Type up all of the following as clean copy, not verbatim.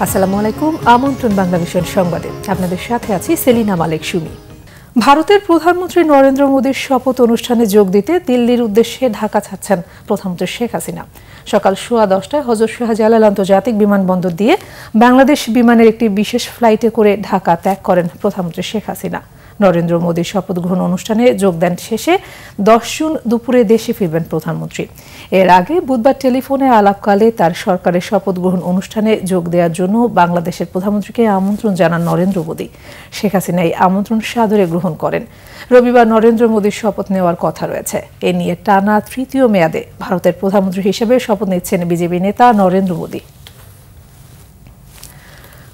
আসসালামু আলাইকুম। আমন্ত্রণ বাংলাদেশের সংবাদে আপনাদের সাথে আছি সেলিনা মালিক সুমি। ভারতের প্রধানমন্ত্রী নরেন্দ্র মোদীর শপথ অনুষ্ঠানে যোগ দিতে দিল্লির উদ্দেশ্যে ঢাকা ছাড়ছেন প্রধানমন্ত্রী শেখ হাসিনা। সকাল 10:15টায় হযরত শাহজালাল আন্তর্জাতিক বিমানবন্দর দিয়ে বাংলাদেশ বিমানের একটি বিশেষ ফ্লাইটে করে ঢাকা ত্যাগ করেন প্রধানমন্ত্রী শেখ হাসিনা। নরেন্দ্র মোদীর শপথ গ্রহণ অনুষ্ঠানে যোগদান শেষে 10 জুন দুপুরে দেশে ফিরবেন প্রধানমন্ত্রী। এর আগে বুধবার টেলিফোনে আলাপকালে তার সরকারের শপথ গ্রহণ অনুষ্ঠানে যোগ দেওয়ার জন্য বাংলাদেশের প্রধানমন্ত্রীকে আমন্ত্রণ জানান নরেন্দ্র মোদী। শেখ হাসিনা এই আমন্ত্রণ সাদরে গ্রহণ করেন। রবিবার নরেন্দ্র মোদীর শপথ নেওয়ার কথা রয়েছে। এ নিয়ে টানা তৃতীয় মেয়াদে ভারতের প্রধানমন্ত্রী হিসেবে শপথ নিচ্ছেন বিজেপি নেতা নরেন্দ্র মোদী।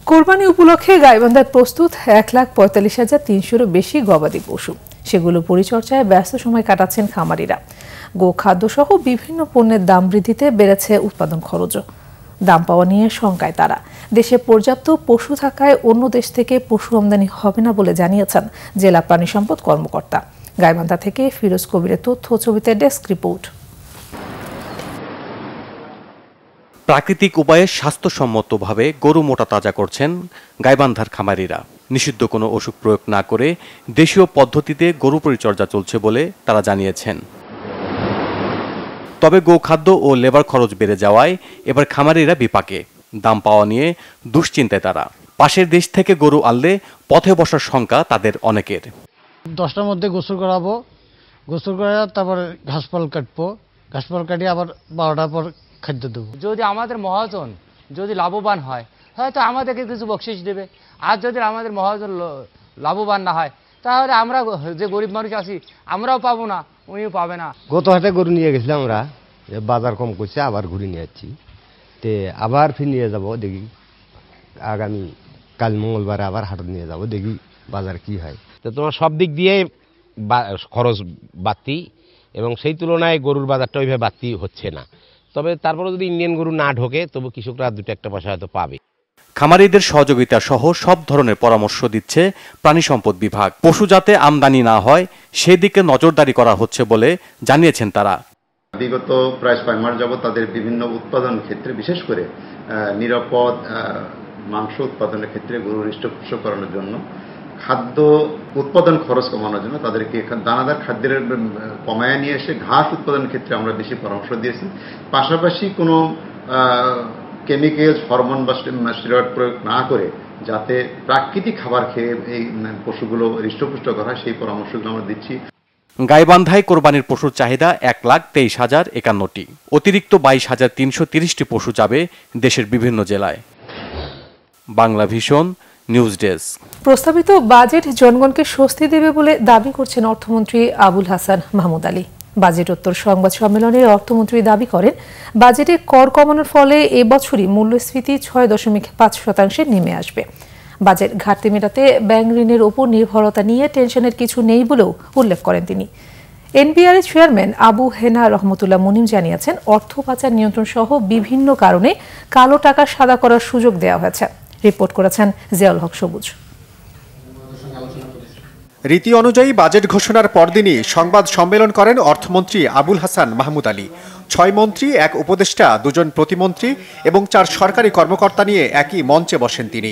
কোরবানি উপলক্ষে গাইবান্ধায় প্রস্তুত 1,45,300-এরও বেশি গবাদি পশু। সেগুলো পরিচর্যায় ব্যস্ত সময় কাটাচ্ছেন খামারিরা। গোখাদ্য সহ বিভিন্ন পণ্যের দাম বৃদ্ধিতে বেড়েছে উৎপাদন খরচও। দাম পাওয়া নিয়ে শঙ্কায় তারা। দেশে পর্যাপ্ত পশু থাকায় অন্য দেশ থেকে পশু আমদানি হবে না বলে জানিয়েছেন জেলা প্রাণী সম্পদ কর্মকর্তা। গাইবান্ধা থেকে ফিরোজ কবিরের তথ্য ছবিতে ডেস্ক রিপোর্ট। প্রাকৃতিক উপায়ে স্বাস্থ্যসম্মতভাবে গরু মোটা তাজা করছেন গাইবান্ধার খামারিরা। নিষিদ্ধ কোনো ওষুধ প্রয়োগ না করে দেশীয় পদ্ধতিতে গরু পরিচর্যা চলছে বলে তারা জানিয়েছেন। তবে গোখাদ্য ও লেবার খরচ বেড়ে যাওয়ায় এবার খামারিরা বিপাকে। দাম পাওয়া নিয়ে দুশ্চিন্তায় তারা। পাশের দেশ থেকে গরু আনলে পথে বসার শঙ্কা তাদের অনেকের। 10টার মধ্যে গোসল করাবো, গোসল করে তারপর ঘাসপাল কাটবো, ঘাসপাল কাটিয়ে আবার 12টার পর খাদ্য দেবো। যদি আমাদের মহাজন যদি লাভবান হয় হয়তো আমাদেরকে কিছু বকশিস দেবে, আর যদি আমাদের মহাজন লাভবান না হয় তাহলে আমরা যে গরিব মানুষ আছি আমরাও পাবো না, উনিও পাবে না। গত হাটে গরু নিয়ে গেছিলাম আমরা, বাজার কম করছে, আবার ঘুরে নিয়ে যাচ্ছি। তে আবার ফির নিয়ে যাব, দেখি আগামী কাল মঙ্গলবারে আবার হাটে নিয়ে যাব, দেখি বাজার কি হয়। তো তোমার সব দিক দিয়ে খরচ বাড়তি, এবং সেই তুলনায় গরুর বাজারটা ওইভাবে বাড়তি হচ্ছে না। তবে তারপরে যদি ইন্ডিয়ান গরু না ঢোকে তবু কৃষকরা 2-1 পয়সা হয়তো পাবে। খামারিদের সহযোগিতা সহ সব ধরনের পরামর্শ দিচ্ছে প্রাণী সম্পদ বিভাগ। পশু যাতে আমদানি না হয় সেদিকে নজরদারি করা হচ্ছে বলে জানিয়েছেন তারা। বিগত প্রায় 6 মাস যাবত তাদের বিভিন্ন উৎপাদন ক্ষেত্রে, বিশেষ করে নিরাপদ মাংস উৎপাদনের ক্ষেত্রে গরু হৃষ্টপুষ্ট করানোর জন্য, খাদ্য উৎপাদন খরচ কমানোর জন্য তাদেরকে দানাদার খাদ্যের কমায় নিয়ে এসে ঘাস উৎপাদনের ক্ষেত্রে আমরা বেশি পরামর্শ দিয়েছি। পাশাপাশি কোনো কেমিক্যাল, হরমোন বা স্টেরয়েড প্রয়োগ না করে যাতে প্রাকৃতিক খাবার খেয়ে এই পশুগুলো হৃষ্টপুষ্ট করা হয় সেই পরামর্শগুলো আমরা দিচ্ছি। গাইবান্ধায় কোরবানির পশুর চাহিদা 1,23,051টি। অতিরিক্ত 22,330টি পশু যাবে দেশের বিভিন্ন জেলায়। Bangla vision news desk. প্রস্তাবিত বাজেট জনগণকে স্বস্তি দেবে বলে দাবি করছেন অর্থমন্ত্রী আবুল হাসান মাহমুদ আলী। বাজেটোত্তর সংবাদ সম্মেলনে অর্থমন্ত্রী দাবি করেন, বাজেটে কর কমানোর ফলে এবছরই মূল্যস্ফীতি 6.5% নেমে আসবে। বাজেট ঘাটতি মেটাতে ব্যাংক ঋণের ওপর নির্ভরতা নিয়ে টেনশনের কিছু নেই বলেও উল্লেখ করেন তিনি। এনবিআর এর চেয়ারম্যান আবু হেনা রহমতুল্লাহ মুনিম জানিয়েছেন, অর্থ পাচার নিয়ন্ত্রণ সহ বিভিন্ন কারণে কালো টাকা সাদা করার সুযোগ দেওয়া হয়েছে। রিপোর্ট করেছেন জিয়াউল হক সবুজ। রীতি অনুযায়ী বাজেট ঘোষণার পরদিনই সংবাদ সম্মেলন করেন অর্থমন্ত্রী আবুল হাসান মাহমুদ আলী। 6 মন্ত্রী, 1 উপদেষ্টা, 2 জন প্রতিমন্ত্রী এবং 4 সরকারি কর্মকর্তা নিয়ে একই মঞ্চে বসেন তিনি।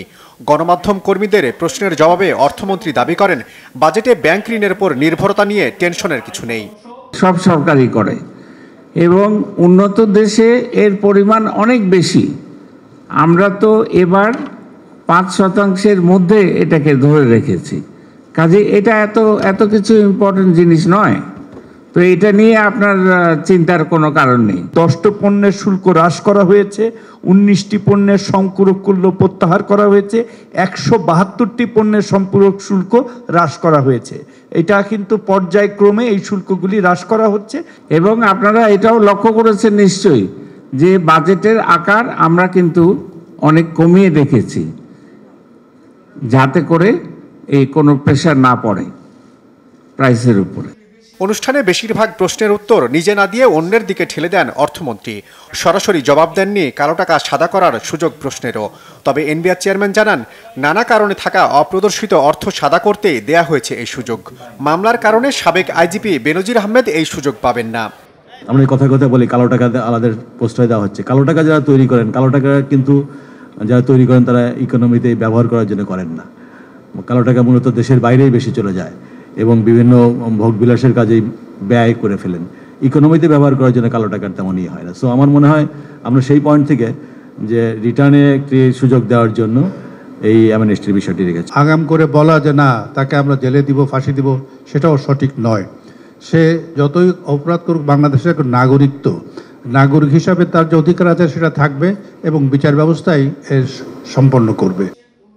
গণমাধ্যম কর্মীদের প্রশ্নের জবাবে অর্থমন্ত্রী দাবি করেন, বাজেটে ব্যাংক ঋণের উপর নির্ভরতা নিয়ে টেনশনের কিছু নেই। সব সরকারই করে এবং উন্নত দেশে এর পরিমাণ অনেক বেশি। আমরা তো এবার 5% মধ্যে এটাকে ধরে রেখেছি। কাজে এটা এত কিছু ইম্পর্টেন্ট জিনিস নয়, তো এটা নিয়ে আপনার চিন্তার কোনো কারণ নেই। 10টি পণ্যের শুল্ক হ্রাস করা হয়েছে, 19টি পণ্যের সম্পূরক মূল্য প্রত্যাহার করা হয়েছে, 172টি পণ্যের সম্পূরক শুল্ক হ্রাস করা হয়েছে। এটা কিন্তু পর্যায়ক্রমে এই শুল্কগুলি হ্রাস করা হচ্ছে। এবং আপনারা এটাও লক্ষ্য করেছেন নিশ্চয়ই যে বাজেটের আকার আমরা কিন্তু অনেক কমিয়ে রেখেছি, যাতে করে এই কোনো প্রেশার না পড়ে প্রাইসের উপরে। অনুষ্ঠানে বেশিরভাগ প্রশ্নের উত্তর নিজে না দিয়ে অন্যের দিকে ঠেলে দেন অর্থমন্ত্রী। সরাসরি জবাব দেননি কালো টাকা সাদা করার সুযোগ প্রশ্নেরও। তবে এনবিআর চেয়ারম্যান জানান, নানা কারণে থাকা অপ্রদর্শিত অর্থ সাদা করতে দেয়া হয়েছে এই সুযোগ। মামলার কারণে সাবেক আইজিপি বেনজির আহমেদ এই সুযোগ পাবেন না। আমরা কথা বলি কালো টাকা আমাদের প্রশ্রয় দেওয়া হচ্ছে। কালো টাকা যারা তৈরি করেন, কালো টাকা কিন্তু যারা তৈরি করেন তারা ইকোনমিতে ব্যবহার করার জন্য করেন না। কালো টাকা মূলত দেশের বাইরেই বেশি চলে যায় এবং বিভিন্ন ভোগবিলাসের কাজেই ব্যয় করে ফেলেন। ইকোনমিতে ব্যবহার করার জন্য কালো টাকার তেমনই হয় না। সো আমার মনে হয় আমরা সেই পয়েন্ট থেকে যে রিটার্নে একটি সুযোগ দেওয়ার জন্য এই অ্যামনেস্টির বিষয়টি রেখেছি। আগাম করে বলা যে না তাকে আমরা জেলে দিব, ফাঁসি দিব, সেটাও সঠিক নয়। সে যতই অপরাধ করুক, বাংলাদেশের নাগরিক, তো নাগরিক হিসাবে তার যে অধিকার আছে সেটা থাকবে এবং বিচার ব্যবস্থাই এর সম্পন্ন করবে।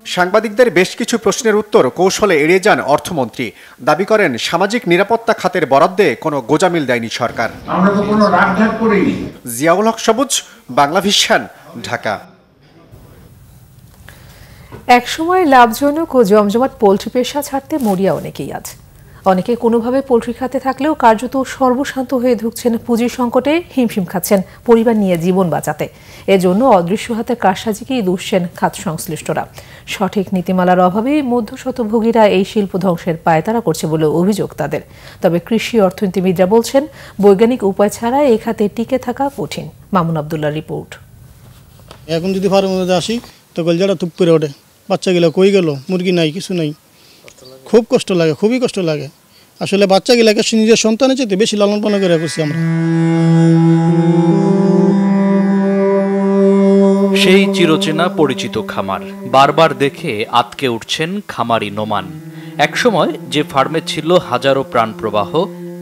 সাংবাদিকদের বেশ কিছু প্রশ্নের উত্তর কৌশলে এড়িয়ে যান অর্থমন্ত্রী। দাবি করেন সামাজিক নিরাপত্তা খাতের বরাদ্দে কোনো গোজামিল দেয়নি সরকার। আমরা তো কোনো রাগঢাক করিনি। জিয়াউল হক সবুজ, বাংলা ভিশন, ঢাকা। একসময় লাভজনক ও জমজমাট পোল্ট্রি পেশা ছাড়তে মরিয়া অনেকেই আজ। অনেকে কোনোভাবে পোল্ট্রি খাতে থাকলেও কার্যত সর্বশান্ত হয়ে ঢুকছেন পুঁজির সংকটে, হিমশিম খাচ্ছেন পরিবার নিয়ে জীবন বাঁচাতে। এজন্য অদৃশ্য হাতে কারসাজিকেই দুষছেন খাত সংশ্লিষ্টরা। সঠিক নীতিমালার অভাবে মধ্যশতভোগীরা এই শিল্প ধ্বংসের পায়তারা করছে বলে অভিযোগ তাদের। তবে কৃষি অর্থনীতিবিদরা বলছেন বৈজ্ঞানিক উপায় ছাড়া এই খাতে টিকে থাকা কঠিন। মামুন আবদুল্লাহর রিপোর্ট। এখন যদি ফার্মের মধ্যে আসি তো গলজাটা তুপ করে ওঠে, বাচ্চাগুলো কই গেল, মুরগি নাই, কিছু নাই, খুব কষ্ট লাগে, খুবই কষ্ট লাগে। আসলে বাচ্চাগুলাকে নিজের সন্তানের চেয়ে বেশি লালন পালন করে করছি আমরা। সেই চিরচেনা পরিচিত খামার বারবার দেখে আতকে উঠছেন খামারি নোমান। একসময় যে ফার্মে ছিল হাজারো প্রাণ প্রবাহ,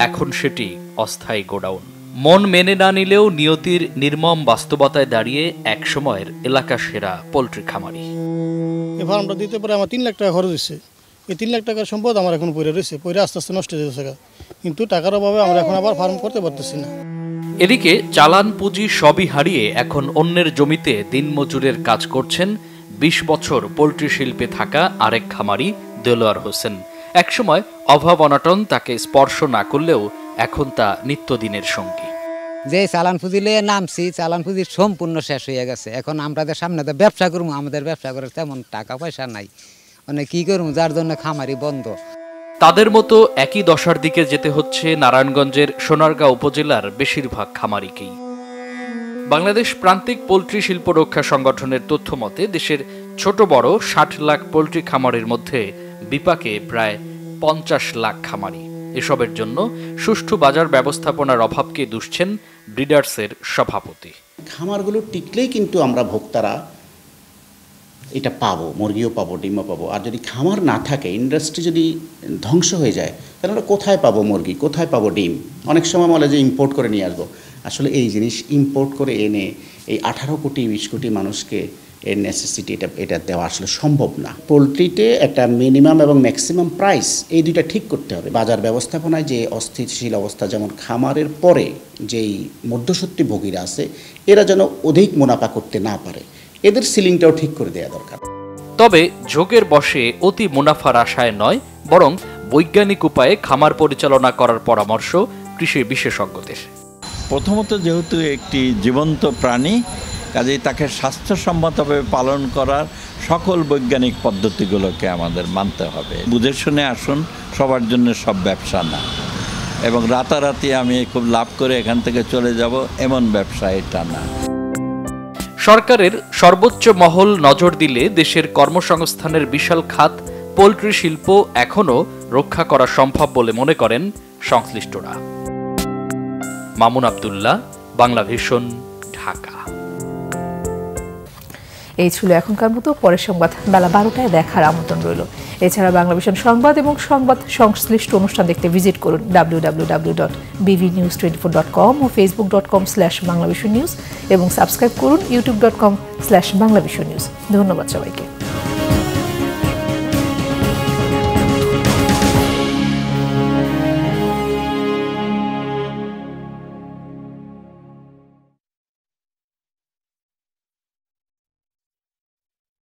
এখন সেটি অস্থায়ী গোডাউন। মন মেনে না নিলেও নিয়তির নির্মম বাস্তবতায় দাঁড়িয়ে একসময়ের এলাকা সেরা পোল্ট্রি খামারি। এই ফার্মটা দিতে পারে আমার 3 লাখ টাকা খরচ হয়েছে। এই 3 লাখ টাকার সম্পদ আমার এখন পড়ে রয়েছে, পড়ে আস্তে আস্তে নষ্ট হয়ে যাচ্ছে। কিন্তু টাকার অভাবে আমরা এখন আবার ফার্ম করতে পারতেছি না। এদিকে চালান পুঁজি সবই হারিয়ে এখন অন্যের জমিতে দিনমজুরের কাজ করছেন 20 বছর পোল্ট্রি শিল্পে থাকা আরেক খামারি দেলোয়ার হোসেন। একসময় অভাব অনটন তাকে স্পর্শ না করলেও এখন তা নিত্যদিনের সঙ্গী। যে চালান পুঁজি লিয়ে নামছি, চালান পুঁজি সম্পূর্ণ শেষ হয়ে গেছে। এখন আমাদের সামনে তো ব্যবসা করবো, আমাদের ব্যবসা করার তেমন টাকা পয়সা নাই, মানে কি করবো, যার জন্য খামারি বন্ধ। তাদের মতো একই দশার দিকে যেতে হচ্ছে নারায়ণগঞ্জের সোনারগাঁও উপজেলার বেশিরভাগ খামারিকেই। বাংলাদেশ প্রান্তিক পোল্ট্রি শিল্প রক্ষা সংগঠনের তথ্য মতে দেশের ছোট বড় 60 লাখ পোল্ট্রি খামারের মধ্যে বিপাকে প্রায় 50 লাখ খামারি। এসবের জন্য সুষ্ঠু বাজার ব্যবস্থাপনার অভাবকে দুষছেন ব্রিডার্সের সভাপতি। খামারগুলো টিকলেই কিন্তু আমরা ভোক্তারা এটা পাবো, মুরগিও পাবো, ডিমও পাবো। আর যদি খামার না থাকে, ইন্ডাস্ট্রি যদি ধ্বংস হয়ে যায়, তাহলে আমরা কোথায় পাবো মুরগি, কোথায় পাবো ডিম? অনেক সময় বলে যে ইম্পোর্ট করে নিয়ে আসবো। আসলে এই জিনিস ইম্পোর্ট করে এনে এই 18 কোটি 20 কোটি মানুষকে এর নেসেসিটি এটা দেওয়া আসলে সম্ভব না। পোলট্রিতে একটা মিনিমাম এবং ম্যাক্সিমাম প্রাইস, এই দুইটা ঠিক করতে হবে। বাজার ব্যবস্থাপনায় যে অস্থিতিশীল অবস্থা, যেমন খামারের পরে যেই মধ্যস্বত্বভোগীরা আছে, এরা যেন অধিক মুনাফা করতে না পারে, এদের সিলিংটাও ঠিক করে দেওয়া দরকার। তবে ঝোঁকের বশে অতি মুনাফার আশায় নয়, বরং বৈজ্ঞানিক উপায়ে খামার পরিচালনা করার পরামর্শ কৃষি বিশেষজ্ঞদের। প্রথমত, যেহেতু একটি জীবন্ত প্রাণী, কাজেই তাকে স্বাস্থ্যসম্মতভাবে পালন করার সকল বৈজ্ঞানিক পদ্ধতিগুলোকে আমাদের মানতে হবে। বুঝে শুনে আসুন, সবার জন্য সব ব্যবসা না, এবং রাতারাতি আমি খুব লাভ করে এখান থেকে চলে যাব এমন ব্যবসা এটা না। সরকারের সর্বোচ্চ মহল নজর দিলে দেশের কর্মসংস্থানের বিশাল খাত পোল্ট্রি শিল্প এখনও রক্ষা করা সম্ভব বলে মনে করেন সংশ্লিষ্টরা। মামুন আবদুল্লাহ, বাংলা ভিশন, ঢাকা। এই ছিল এখনকার মতো। পরের সংবাদ বেলা 12টায় দেখার আমন্ত্রণ রইল। এছাড়া বাংলা ভিশন সংবাদ এবং সংবাদ সংশ্লিষ্ট অনুষ্ঠান দেখতে ভিজিট করুন www.bvnews24.com ও facebook.com/banglavisionnews এবং সাবস্ক্রাইব করুন youtube.com/banglavisionnews। ধন্যবাদ সবাইকে।